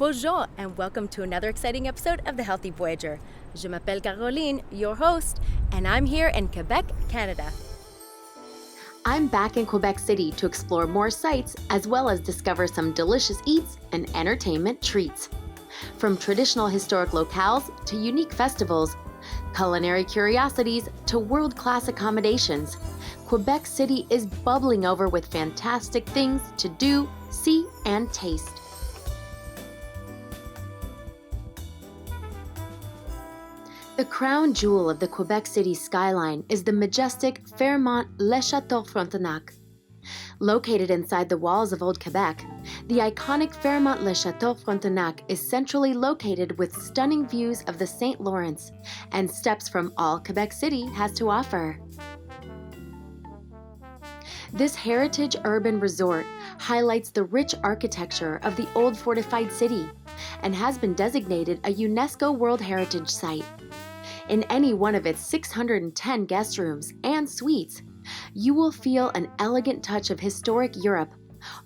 Bonjour and welcome to another exciting episode of The Healthy Voyager. Je m'appelle Caroline, your host, and I'm here in Quebec, Canada. I'm back in Quebec City to explore more sites as well as discover some delicious eats and entertainment treats. From traditional historic locales to unique festivals, culinary curiosities to world-class accommodations, Quebec City is bubbling over with fantastic things to do, see, and taste. The crown jewel of the Quebec City skyline is the majestic Fairmont-Le Château Frontenac. Located inside the walls of Old Quebec, the iconic Fairmont-Le Château Frontenac is centrally located with stunning views of the St. Lawrence and steps from all Quebec City has to offer. This heritage urban resort highlights the rich architecture of the old fortified city and has been designated a UNESCO World Heritage Site. In any one of its 610 guest rooms and suites, you will feel an elegant touch of historic Europe,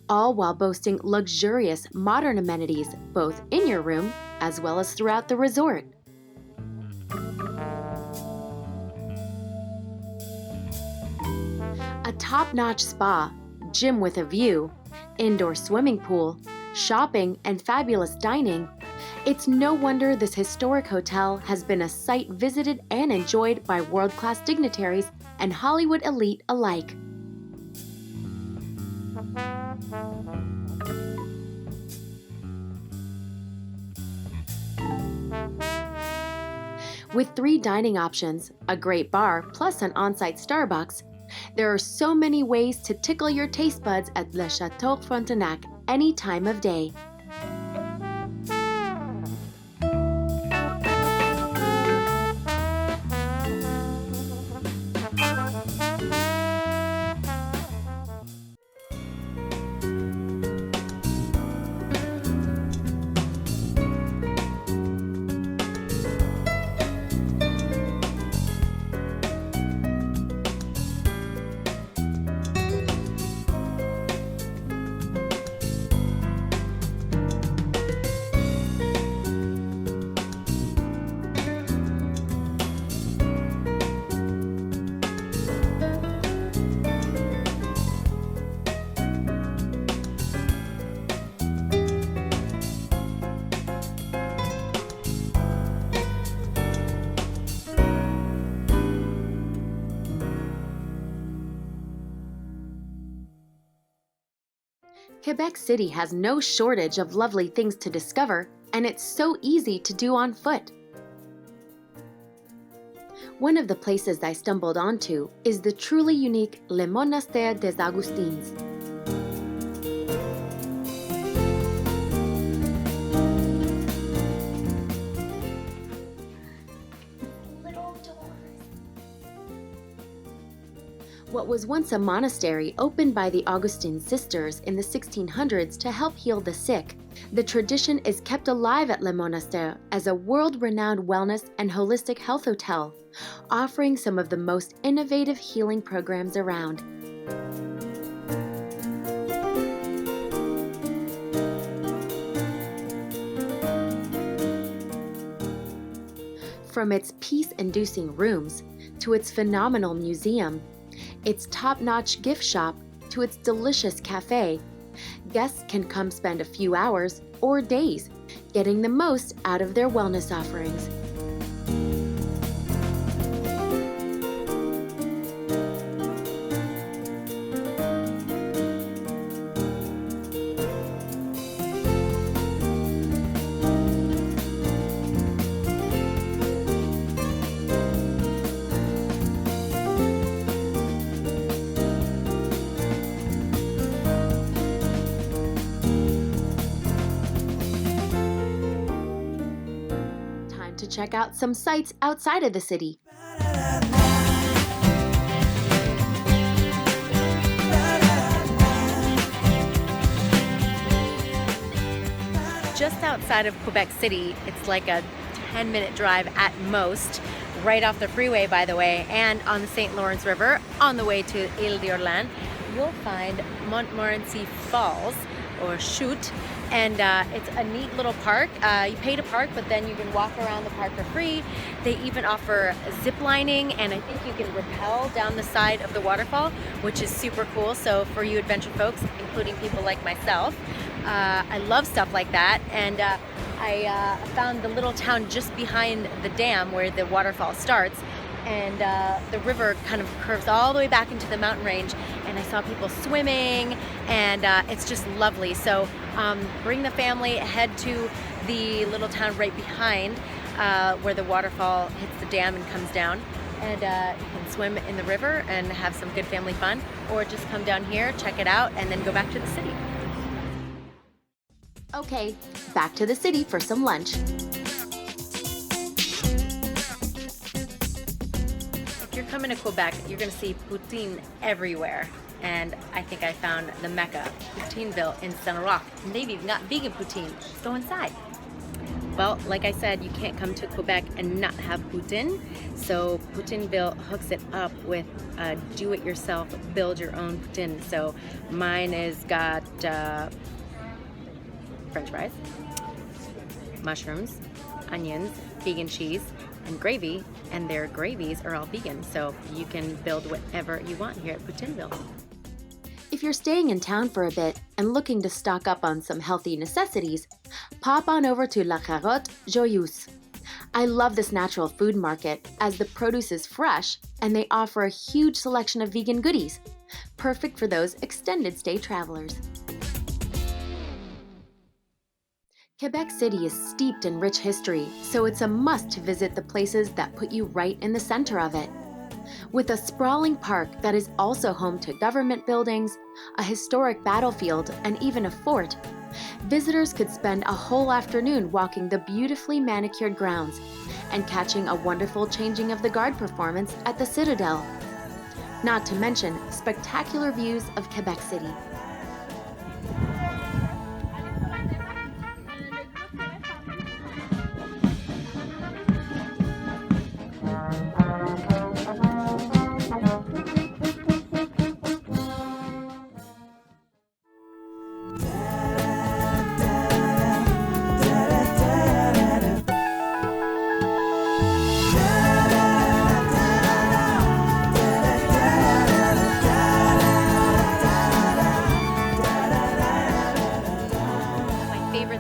all while boasting luxurious modern amenities both in your room as well as throughout the resort. A top-notch spa, gym with a view, indoor swimming pool, shopping, and fabulous dining. It's no wonder this historic hotel has been a site visited and enjoyed by world-class dignitaries and Hollywood elite alike. With 3 dining options, a great bar, plus an on-site Starbucks, there are so many ways to tickle your taste buds at Le Château Frontenac any time of day. Quebec City has no shortage of lovely things to discover, and it's so easy to do on foot. One of the places I stumbled onto is the truly unique Le Monastère des Augustins. What was once a monastery opened by the Augustine sisters in the 1600s to help heal the sick, the tradition is kept alive at Le Monastère as a world-renowned wellness and holistic health hotel, offering some of the most innovative healing programs around. From its peace-inducing rooms to its phenomenal museum, its top-notch gift shop to its delicious cafe, guests can come spend a few hours or days getting the most out of their wellness offerings. To check out some sites outside of the city. Just outside of Quebec City, it's like a 10-minute drive at most, right off the freeway, by the way, and on the St. Lawrence River, on the way to Île d'Orléans, you'll find Montmorency Falls, or Chute, And it's a neat little park. You pay to park, but then you can walk around the park for free. They even offer zip lining, and I think you can rappel down the side of the waterfall, which is super cool. So for you adventure folks, including people like myself, I love stuff like that. And I found the little town just behind the dam where the waterfall starts, and the river kind of curves all the way back into the mountain range, and I saw people swimming, and it's just lovely. So bring the family, head to the little town right behind where the waterfall hits the dam and comes down, and you can swim in the river and have some good family fun, or just come down here, check it out, and then go back to the city. Okay, back to the city for some lunch. If you're coming to Quebec, you're going to see poutine everywhere. And I think I found the Mecca, Poutineville in Saint-Roch. And they've even got vegan poutine. Let's go inside. Well, like I said, you can't come to Quebec and not have poutine. So Poutineville hooks it up with do-it-yourself, build your own poutine. So mine is got French fries, mushrooms, onions, vegan cheese, and gravy, and their gravies are all vegan, so you can build whatever you want here at Poutineville. If you're staying in town for a bit and looking to stock up on some healthy necessities, pop on over to La Carotte Joyeuse. I love this natural food market as the produce is fresh and they offer a huge selection of vegan goodies, perfect for those extended stay travelers. Quebec City is steeped in rich history, so it's a must to visit the places that put you right in the center of it. With a sprawling park that is also home to government buildings, a historic battlefield, and even a fort, visitors could spend a whole afternoon walking the beautifully manicured grounds and catching a wonderful changing of the guard performance at the Citadel. Not to mention spectacular views of Quebec City.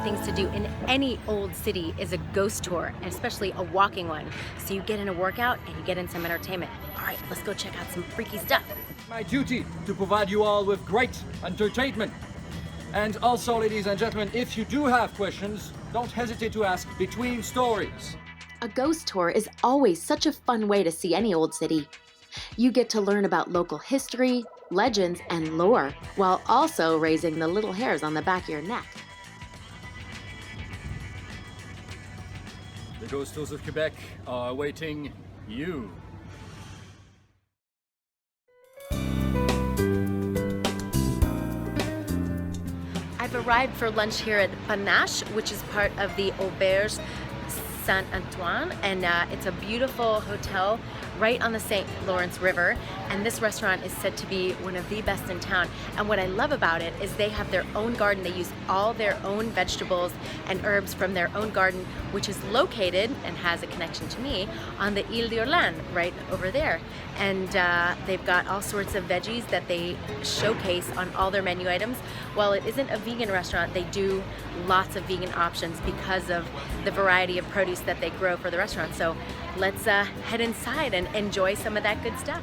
Things to do in any old city is a ghost tour, and especially a walking one. So you get in a workout and you get in some entertainment. All right, let's go check out some freaky stuff. My duty to provide you all with great entertainment. And also, ladies and gentlemen, if you do have questions, don't hesitate to ask between stories. A ghost tour is always such a fun way to see any old city. You get to learn about local history, legends, and lore, while also raising the little hairs on the back of your neck. The ghost tours of Quebec are awaiting you. I've arrived for lunch here at Panache, which is part of the Auberge Saint-Antoine, and it's a beautiful hotel right on the St. Lawrence River, and this restaurant is said to be one of the best in town. And what I love about it is they have their own garden. They use all their own vegetables and herbs from their own garden, which is located and has a connection to me on the Ile d'Orléans, right over there. And they've got all sorts of veggies that they showcase on all their menu items. While it isn't a vegan restaurant, they do lots of vegan options because of the variety of produce that they grow for the restaurant. So let's head inside and enjoy some of that good stuff.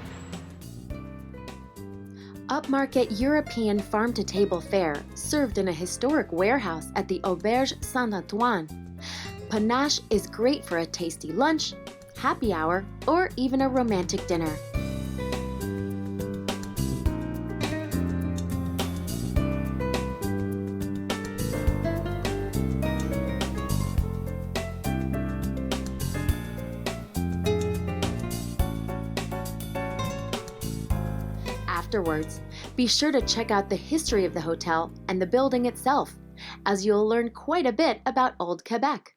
Upmarket European farm-to-table fare served in a historic warehouse at the Auberge Saint-Antoine. Panache is great for a tasty lunch, happy hour, or even a romantic dinner. Afterwards, be sure to check out the history of the hotel and the building itself, as you'll learn quite a bit about Old Quebec.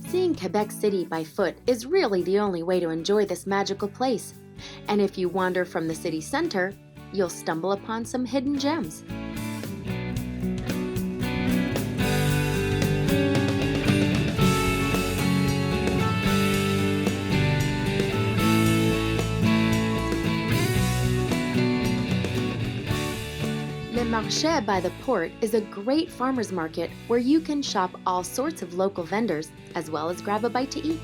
Seeing Quebec City by foot is really the only way to enjoy this magical place, and if you wander from the city center, you'll stumble upon some hidden gems. Marché by the port is a great farmer's market where you can shop all sorts of local vendors as well as grab a bite to eat.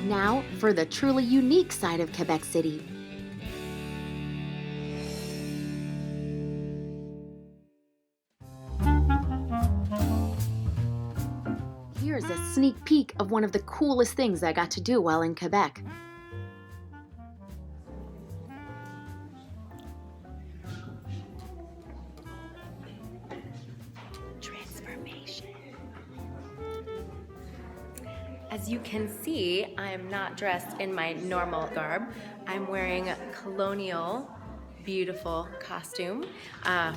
Now for the truly unique side of Quebec City. Here's a sneak peek of one of the coolest things I got to do while in Quebec. Transformation. As you can see, I'm not dressed in my normal garb. I'm wearing a colonial, beautiful costume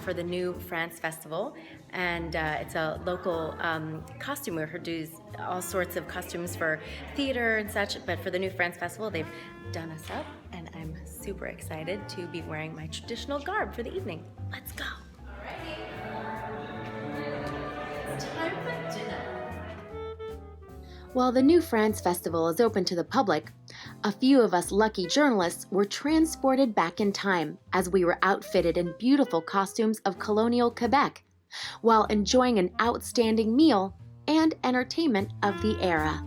for the New France Festival. And it's a local costumer who does all sorts of costumes for theater and such. But for the New France Festival, they've done us up. And I'm super excited to be wearing my traditional garb for the evening. Let's go. It's time for dinner. While the New France Festival is open to the public, a few of us lucky journalists were transported back in time as we were outfitted in beautiful costumes of colonial Quebec, while enjoying an outstanding meal and entertainment of the era.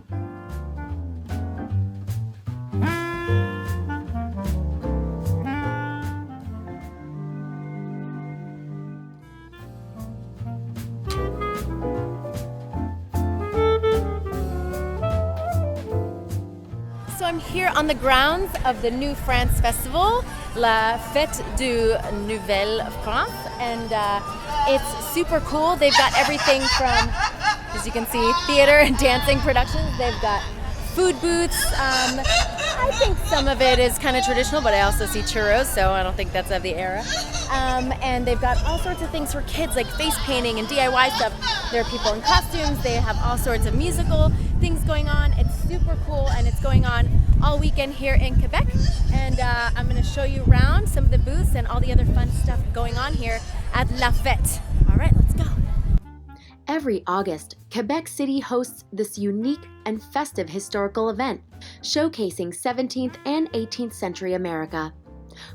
So I'm here on the grounds of the New France Festival, La Fête du Nouvelle France, and it's super cool. They've got everything from, as you can see, theater and dancing productions. They've got food booths. I think some of it is kind of traditional, but I also see churros, so I don't think that's of the era. And they've got all sorts of things for kids, like face painting and DIY stuff. There are people in costumes. They have all sorts of musical things going on. It's super cool, and it's going on all weekend here in Quebec. And I'm going to show you around some of the booths and all the other fun stuff going on here at La Fête. All right, let's go. Every August, Quebec City hosts this unique and festive historical event, showcasing 17th and 18th century America.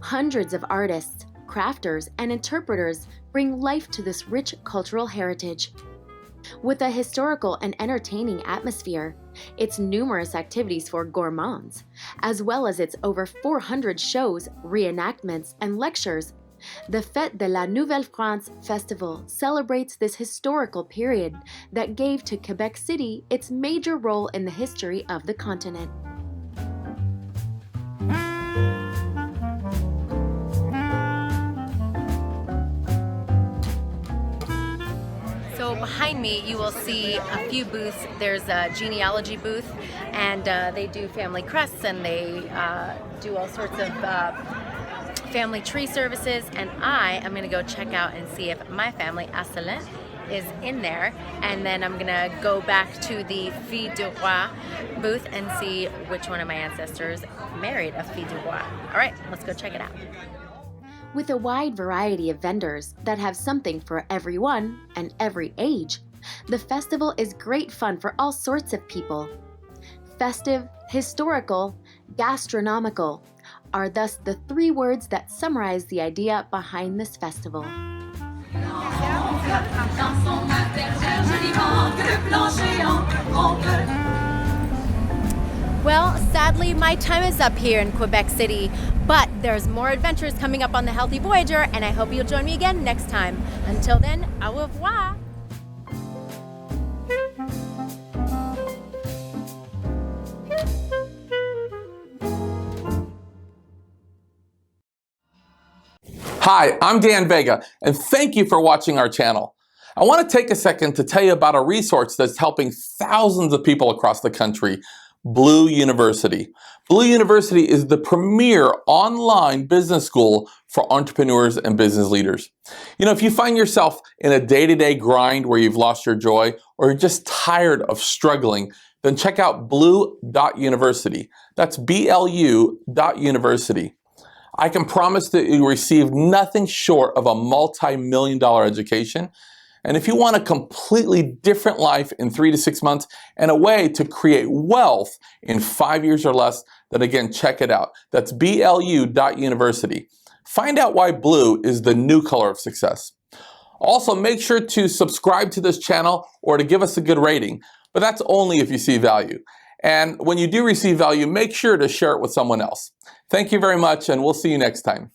Hundreds of artists, crafters, and interpreters bring life to this rich cultural heritage. With a historical and entertaining atmosphere, its numerous activities for gourmands, as well as its over 400 shows, reenactments, and lectures, the Fête de la Nouvelle France Festival celebrates this historical period that gave to Quebec City its major role in the history of the continent. So behind me, you will see a few booths. There's a genealogy booth, and they do family crests, and they do all sorts of family tree services. And I am going to go check out and see if my family, Asselin, is in there. And then I'm going to go back to the Fille du Roi booth and see which one of my ancestors married a Fille du Roi. All right, let's go check it out. With a wide variety of vendors that have something for everyone and every age, the festival is great fun for all sorts of people. Festive, historical, gastronomical are thus the three words that summarize the idea behind this festival. Well, sadly, my time is up here in Quebec City, but there's more adventures coming up on the Healthy Voyager, and I hope you'll join me again next time. Until then, au revoir! Hi, I'm Dan Vega, and thank you for watching our channel. I want to take a second to tell you about a resource that's helping thousands of people across the country, Blue University. Blue University is the premier online business school for entrepreneurs and business leaders. You know, if you find yourself in a day-to-day grind where you've lost your joy or you're just tired of struggling, then check out blue.university. That's BLU.university. I can promise that you receive nothing short of a multi-million-dollar education, And if you want a completely different life in 3 to 6 months and a way to create wealth in 5 years or less, then again, check it out. That's blu.university. Find out why blue is the new color of success. Also, make sure to subscribe to this channel or to give us a good rating, but that's only if you see value. And when you do receive value, make sure to share it with someone else. Thank you very much, and we'll see you next time.